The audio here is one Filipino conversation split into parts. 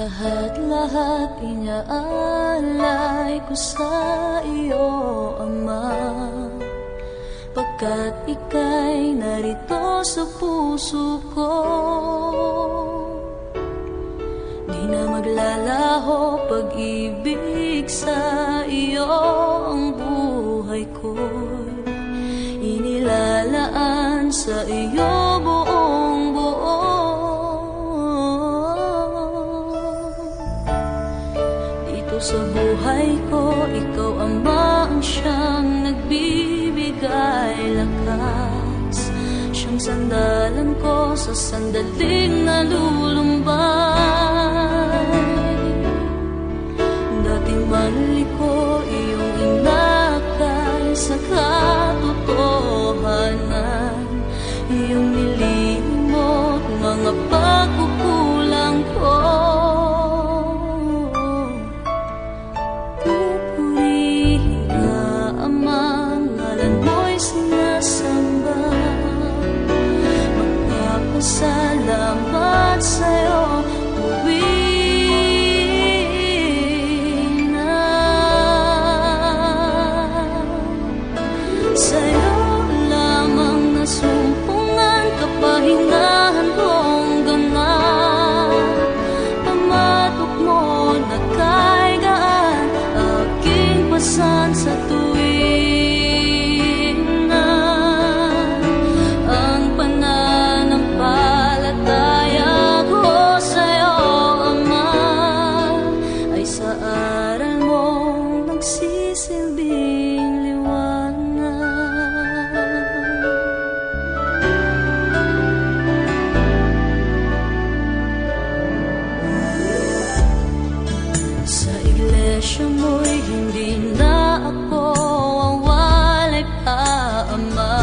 Lahat-lahat inaalay ko sa iyo, Ama, pagkat ika'y narito sa puso ko. Di na maglalaho pag-ibig sa iyo, ang buhay ko'y inilalaan sa iyo buong buo. Sa buhay ko, ikaw, Ama, ang siyang nagbibigay lakas, siyang sandalan ko sa sandaling nalulumbay. Dating mali ko, iyong inakay sa katotohanan, iyong nilimot mga pagkukulang ko. Salamat sa'yo, tuwing na sa'yo lamang nasumpungan, kapahingahan kong ganap. Pamatok mo na kay gaan, aking pasan sa tuwing na ang silbing liwanag. Sa iglesia mo'y hindi na ako wawalay pa, Ama.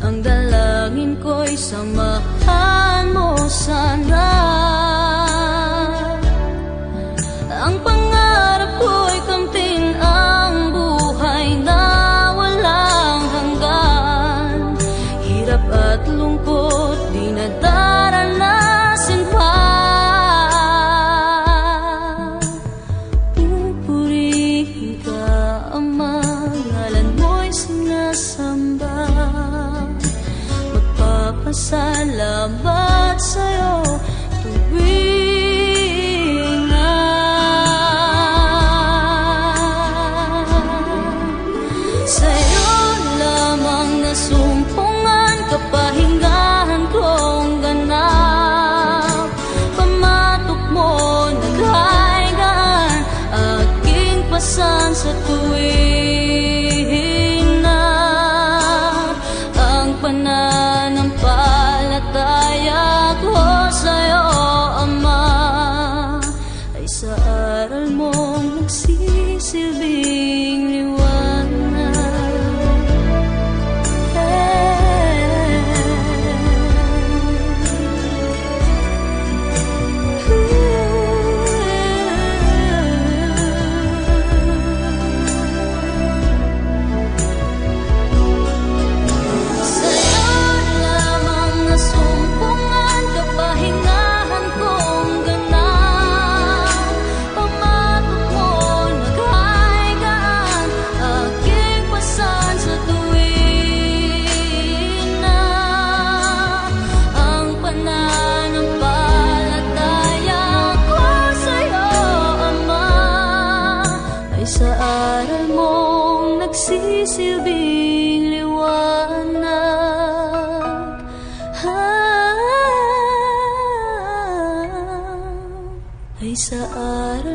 Ang dalangin ko'y samahan mo sana. Ang pangarap ko'y kamtin ang buhay na walang hanggan. Hirap at lungkot di na daranasin pa. Pupurihin ka, Ama, ngalan mo'y sinasamba. Magpapasalamat sa'yo tuwing sumpungan, kapahingahan kong ganap. Pamatok mo naghaygaan, aking pasan sa tuwing na ang pananampalataya ko sa'yo, Ama, ay sa aral mong nagsisilbing liwanag. Sa aral mong nagsisilbing liwanag, ay sa aral